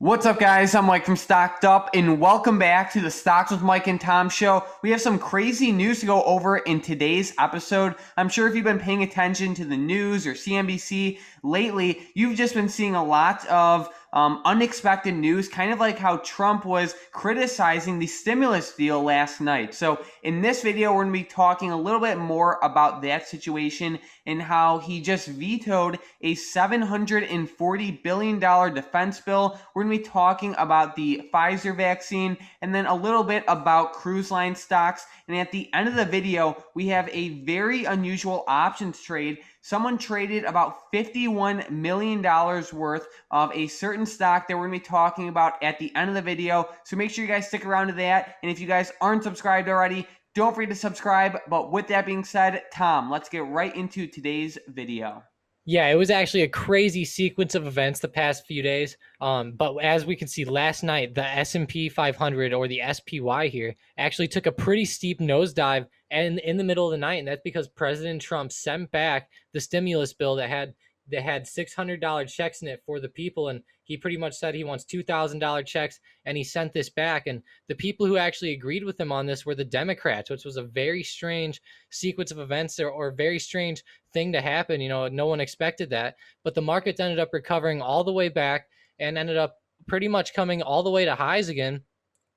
What's up, guys? I'm Mike from StockedUp, and welcome back to the Stocks with Mike and Tom show. We have some crazy news to go over in today's episode. I'm sure if you've been paying attention to the news or CNBC lately, you've just been seeing a lot of unexpected news, kind of like how Trump was criticizing the stimulus deal last night. So in this video, we're going to be talking a little bit more about that situation and how he just vetoed a $740 billion defense bill. We're going to be talking about the Pfizer vaccine and then a little bit about cruise line stocks. And at the end of the video, we have a very unusual options trade. Someone traded about $51 million worth of a certain stock that we're going to be talking about at the end of the video. So make sure you guys stick around to that. And if you guys aren't subscribed already, don't forget to subscribe. But with that being said, Tom, let's get right into today's video. Yeah, it was actually a crazy sequence of events the past few days. But as we can see last night, the S&P 500 or the SPY here actually took a pretty steep nosedive and in the middle of the night. And that's because President Trump sent back the stimulus bill that had $600 checks in it for the people. And he pretty much said he wants $2,000 checks, and he sent this back. And the people who actually agreed with him on this were the Democrats, which was a very strange sequence of events or very strange thing to happen. You know, no one expected that. But the markets ended up recovering all the way back and ended up pretty much coming all the way to highs again,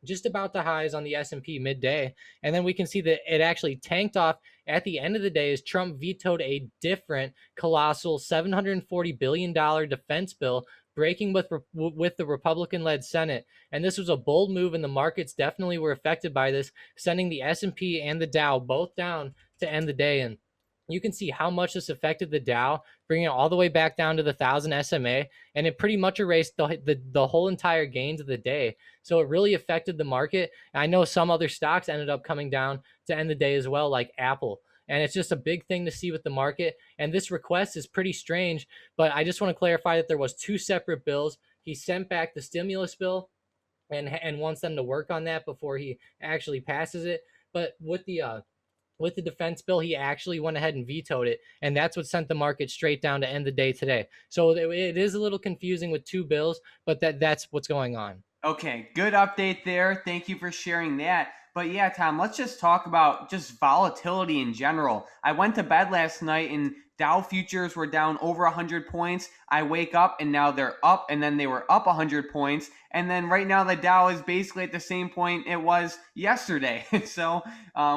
just about the highs on the S&P midday. And then we can see that it actually tanked off at the end of the day as Trump vetoed a different colossal $740 billion defense bill, breaking with the Republican-led Senate. And this was a bold move, and the markets definitely were affected by this, sending the S&P and the Dow both down to end the day. And you can see how much this affected the Dow, bringing it all the way back down to the 1,000 SMA, and it pretty much erased the whole entire gains of the day. So it really affected the market. I know some other stocks ended up coming down to end the day as well, like Apple. And it's just a big thing to see with the market. And this request is pretty strange, but I just want to clarify that there was two separate bills. He sent back the stimulus bill and wants them to work on that before he actually passes it. But with the defense bill, he actually went ahead and vetoed it, and that's what sent the market straight down to end the day today. So it is a little confusing with two bills, but that's what's going on. Okay, good update there. Thank you for sharing that. But yeah, Tom, let's just talk about just volatility in general. I went to bed last night and Dow futures were down over 100 points. I wake up and now they're up, and then they were up 100 points. And then right now the Dow is basically at the same point it was yesterday. So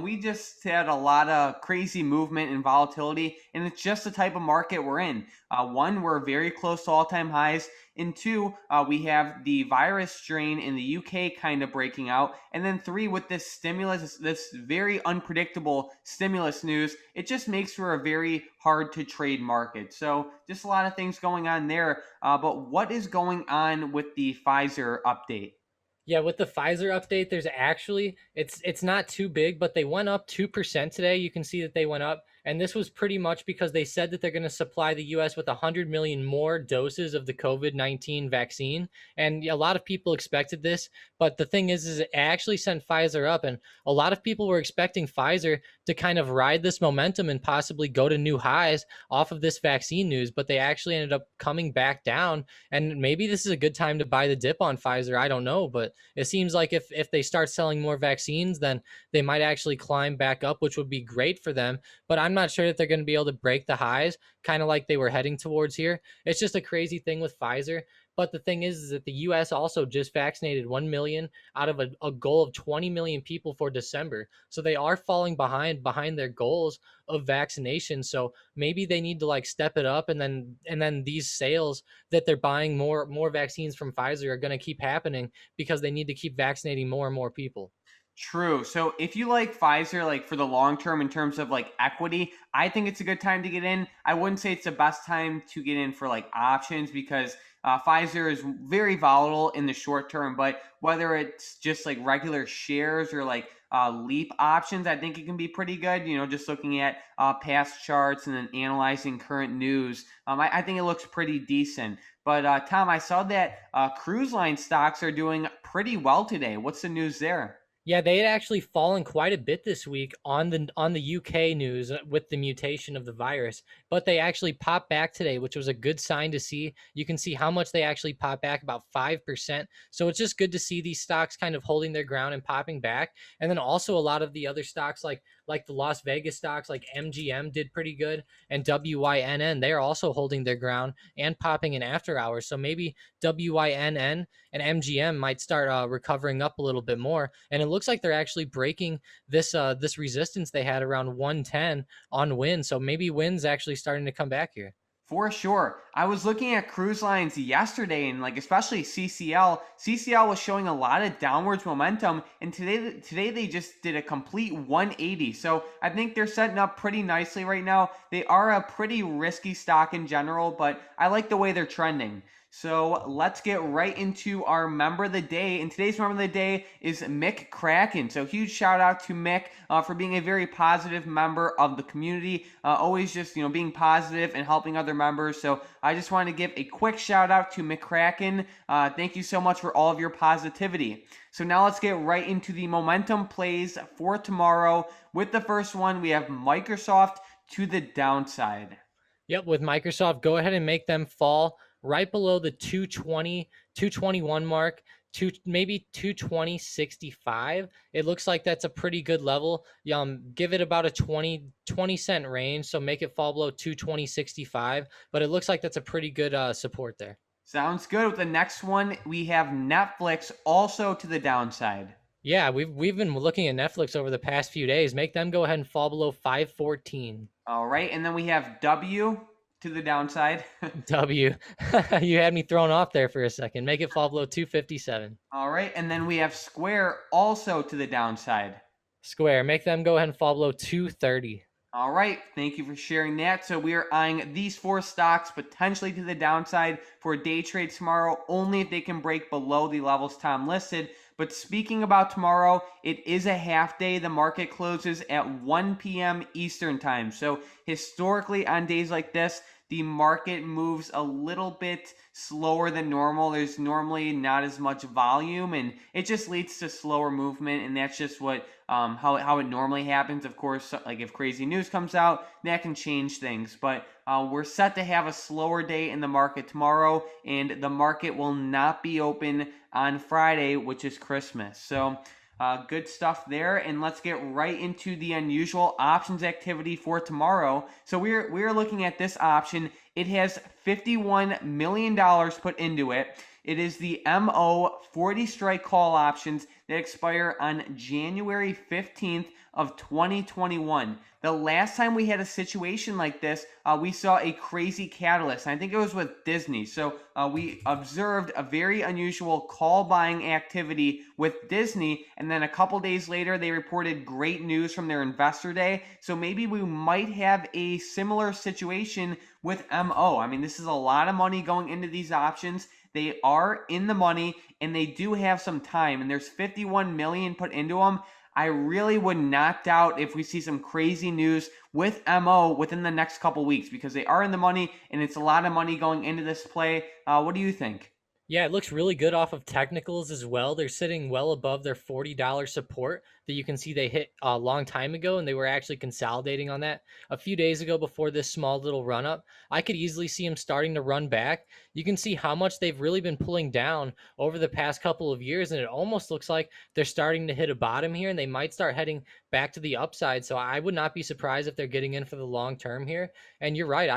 we just had a lot of crazy movement and volatility, and it's just the type of market we're in. One, we're very close to all-time highs. And two, we have the virus strain in the UK kind of breaking out. And then three, with this stimulus, this very unpredictable stimulus news, it just makes for a very hard to trade market. So just a lot of things going on there. But what is going on with the Pfizer update? Yeah, with the Pfizer update, there's actually it's not too big, but they went up 2% today. You can see that they went up, and this was pretty much because they said that they're going to supply the US with 100 million more doses of the COVID-19 vaccine. And a lot of people expected this, but the thing is it actually sent Pfizer up, and a lot of people were expecting Pfizer to kind of ride this momentum and possibly go to new highs off of this vaccine news, but they actually ended up coming back down. And maybe this is a good time to buy the dip on Pfizer. I don't know, but it seems like if they start selling more vaccines, then they might actually climb back up, which would be great for them. But I'm not sure that they're going to be able to break the highs, kind of like they were heading towards here. It's just a crazy thing with Pfizer. But the thing is that the US also just vaccinated 1 million out of a goal of 20 million people for December. So they are falling behind their goals of vaccination. So maybe they need to like step it up, and then these sales that they're buying more vaccines from Pfizer are going to keep happening because they need to keep vaccinating more and more people. True. So if you like Pfizer, like for the long term in terms of like equity, I think it's a good time to get in. I wouldn't say it's the best time to get in for like options because Pfizer is very volatile in the short term. But whether it's just like regular shares or like leap options, I think it can be pretty good. You know, just looking at past charts and then analyzing current news, I think it looks pretty decent. But Tom, I saw that cruise line stocks are doing pretty well today. What's the news there? Yeah, they had actually fallen quite a bit this week on the UK news with the mutation of the virus, but they actually popped back today, which was a good sign to see. You can see how much they actually popped back, about 5%. So it's just good to see these stocks kind of holding their ground and popping back. And then also a lot of the other stocks like the Las Vegas stocks like MGM did pretty good, and WYNN, they're also holding their ground and popping in after hours. So maybe WYNN and MGM might start recovering up a little bit more. And it looks like they're actually breaking this resistance they had around 110 on Win. So maybe Win's actually starting to come back here. For sure. I was looking at cruise lines yesterday and like especially CCL. CCL was showing a lot of downwards momentum and today they just did a complete 180. So I think they're setting up pretty nicely right now. They are a pretty risky stock in general, but I like the way they're trending. So let's get right into our member of the day. And today's member of the day is Mick Kraken. So huge shout out to Mick for being a very positive member of the community. Always just being positive and helping other members. So I just want to give a quick shout out to Mick Kraken. Thank you so much for all of your positivity. So now let's get right into the momentum plays for tomorrow. With the first one, we have Microsoft to the downside. Yep, with Microsoft, go ahead and make them fall right below the 220, 221 mark, maybe 220.65. It looks like that's a pretty good level. Give it about a 20 cent range, so make it fall below 220.65. But it looks like that's a pretty good support there. Sounds good. With the next one, we have Netflix also to the downside. Yeah, we've been looking at Netflix over the past few days. Make them go ahead and fall below 514. All right, and then we have W to the downside. W. You had me thrown off there for a second. Make it fall below 257. All right, and then we have Square also to the downside. Square. Make them go ahead and fall below 230. All right, thank you for sharing that. So we are eyeing these four stocks potentially to the downside for a day trade tomorrow, only if they can break below the levels Tom listed. But speaking about tomorrow, it is a half day. The market closes at 1 p.m. Eastern time. So historically, on days like this, the market moves a little bit slower than normal. There's normally not as much volume, and it just leads to slower movement, and that's just what how it normally happens. Of course, like if crazy news comes out, that can change things. But we're set to have a slower day in the market tomorrow, and the market will not be open on Friday, which is Christmas. So good stuff there, and let's get right into the unusual options activity for tomorrow. So we're looking at this option. It has $51 million put into it. It is the MO 40 strike call options that expire on January 15th of 2021. The last time we had a situation like this, we saw a crazy catalyst. I think it was with Disney. So we observed a very unusual call buying activity with Disney, and then a couple days later, they reported great news from their investor day. So maybe we might have a similar situation with MO. I mean, this is a lot of money going into these options. They are in the money, and they do have some time, and there's 51 million put into them. I really would not doubt if we see some crazy news with MO within the next couple weeks, because they are in the money and it's a lot of money going into this play. What do you think? Yeah, it looks really good off of technicals as well. They're sitting well above their $40 support that you can see they hit a long time ago, and they were actually consolidating on that a few days ago before this small little run up. I could easily see them starting to run back. You can see how much they've really been pulling down over the past couple of years, and it almost looks like they're starting to hit a bottom here, and they might start heading back to the upside. So I would not be surprised if they're getting in for the long term here. And you're right.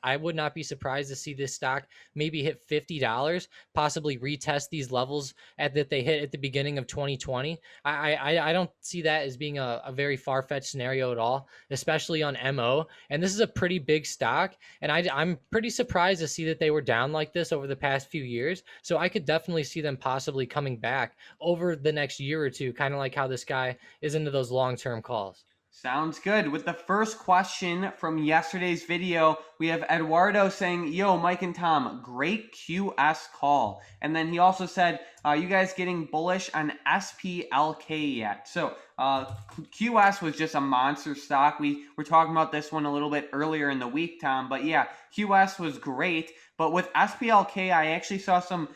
I would not be surprised to see this stock maybe hit $50, possibly retest these levels that they hit at the beginning of 2020. I don't see that as being a very far-fetched scenario at all, especially on MO. And this is a pretty big stock, and I'm pretty surprised to see that they were down like this over the past few years. So I could definitely see them possibly coming back over the next year or two, kind of like how this guy is into those long-term calls. Sounds good. With the first question from yesterday's video, we have Eduardo saying, yo, Mike and Tom, great QS call. And then he also said, you guys getting bullish on SPLK yet? So QS was just a monster stock. We were talking about this one a little bit earlier in the week, Tom. But yeah, QS was great. But with SPLK, I actually saw some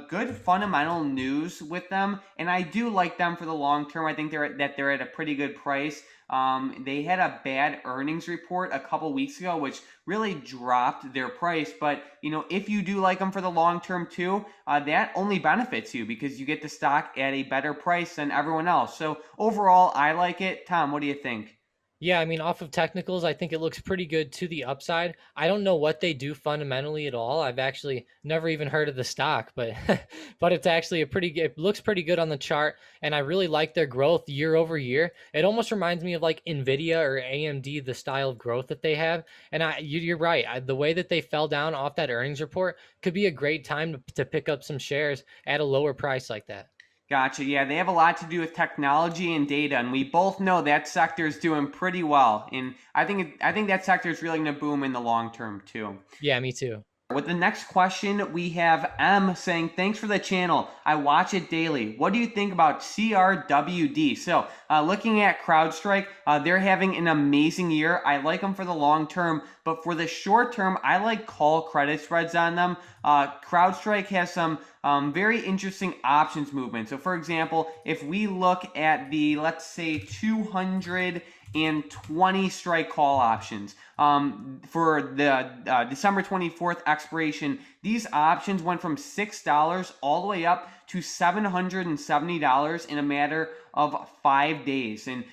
good fundamental news with them, and I do like them for the long term. I think they're at a pretty good price. They had a bad earnings report a couple weeks ago, which really dropped their price. But if you do like them for the long term too, that only benefits you because you get the stock at a better price than everyone else. So overall, I like it. Tom, what do you think? Yeah, I mean, off of technicals, I think it looks pretty good to the upside. I don't know what they do fundamentally at all. I've actually never even heard of the stock, but but it's actually it looks pretty good on the chart, and I really like their growth year over year. It almost reminds me of like Nvidia or AMD, the style of growth that they have. And you're right. The way that they fell down off that earnings report could be a great time to pick up some shares at a lower price like that. Gotcha. Yeah, they have a lot to do with technology and data, and we both know that sector is doing pretty well. And I think that sector is really going to boom in the long term too. Yeah, me too. With the next question, we have M saying, thanks for the channel. I watch it daily. What do you think about CRWD? So, looking at CrowdStrike, they're having an amazing year. I like them for the long term, but for the short term, I like call credit spreads on them. CrowdStrike has some very interesting options movement. So, for example, if we look at the, let's say, 220 strike call options for the December 24th expiration, these options went from $6 all the way up to $770 in a matter of 5 days. And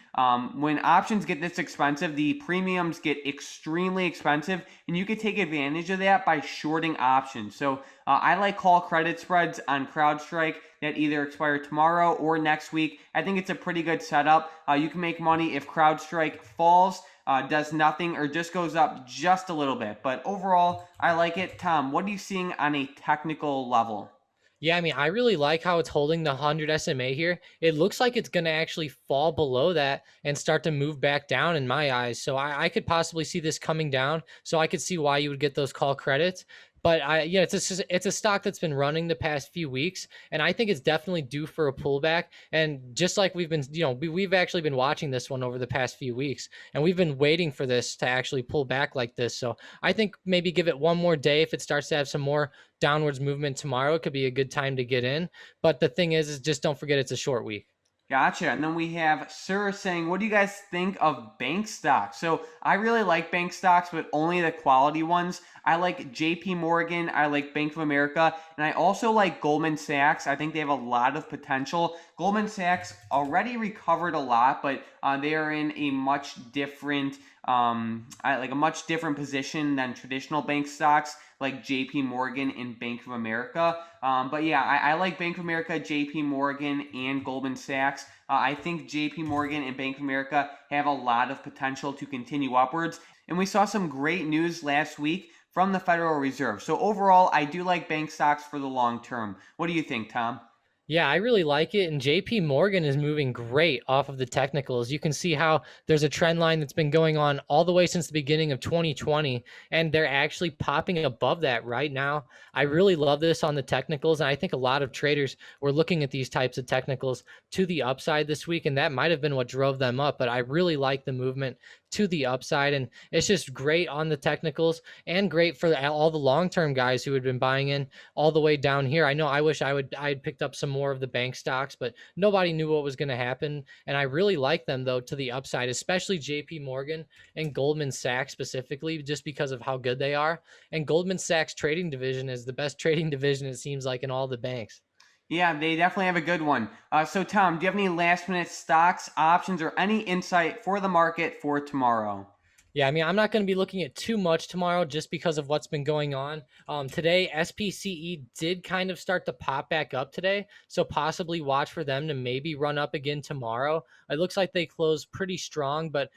when options get this expensive, the premiums get extremely expensive, and you could take advantage of that by shorting options. So I like call credit spreads on CrowdStrike that either expire tomorrow or next week. I think it's a pretty good setup. You can make money if CrowdStrike falls, does nothing, or just goes up just a little bit. But overall, I like it. Tom, what are you seeing on a technical level? Yeah, I mean, I really like how it's holding the 100 SMA here. It looks like it's going to actually fall below that and start to move back down in my eyes. So I could possibly see this coming down. So I could see why you would get those call credits. But it's a stock that's been running the past few weeks, and I think it's definitely due for a pullback. And just like we've been, we've actually been watching this one over the past few weeks, and we've been waiting for this to actually pull back like this. So I think maybe give it one more day. If it starts to have some more downwards movement tomorrow, it could be a good time to get in. But the thing is just don't forget it's a short week. Gotcha. And then we have Sir saying, what do you guys think of bank stocks? So I really like bank stocks, but only the quality ones. I like JP Morgan. I like Bank of America. And I also like Goldman Sachs. I think they have a lot of potential. Goldman Sachs already recovered a lot, but they are in a much different like a much different position than traditional bank stocks like JP Morgan and Bank of America. But yeah, I like Bank of America, JP Morgan, and Goldman Sachs. I think JP Morgan and Bank of America have a lot of potential to continue upwards. And we saw some great news last week from the Federal Reserve. So overall, I do like bank stocks for the long term. What do you think, Tom? Yeah, I really like it. And JP Morgan is moving great off of the technicals. You can see how there's a trend line that's been going on all the way since the beginning of 2020, and they're actually popping above that right now. I really love this on the technicals. And I think a lot of traders were looking at these types of technicals to the upside this week, and that might have been what drove them up. But I really like the movement to the upside, and it's just great on the technicals and great for all the long-term guys who had been buying in all the way down here. I know I wish I had picked up some more of the bank stocks, but nobody knew what was going to happen. And I really like them though to the upside, especially JP Morgan and Goldman Sachs specifically, just because of how good they are. And Goldman Sachs trading division is the best trading division, it seems like, in all the banks. Yeah, they definitely have a good one. So, Tom, do you have any last minute stocks, options, or any insight for the market for tomorrow? Yeah, I mean, I'm not going to be looking at too much tomorrow just because of what's been going on. Today, SPCE did kind of start to pop back up today, so possibly watch for them to maybe run up again tomorrow. It looks like they closed pretty strong, but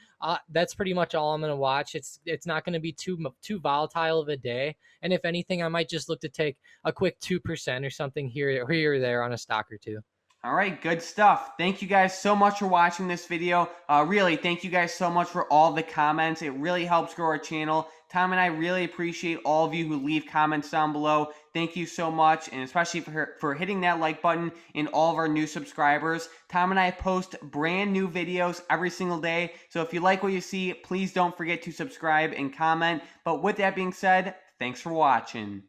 that's pretty much all I'm going to watch. It's not going to be too volatile of a day, and if anything, I might just look to take a quick 2% or something here or there on a stock or two. All right, good stuff. Thank you guys so much for watching this video. Really, thank you guys so much for all the comments. It really helps grow our channel. Tom and I really appreciate all of you who leave comments down below. Thank you so much, and especially for hitting that like button and all of our new subscribers. Tom and I post brand new videos every single day, so if you like what you see, please don't forget to subscribe and comment. But with that being said, thanks for watching.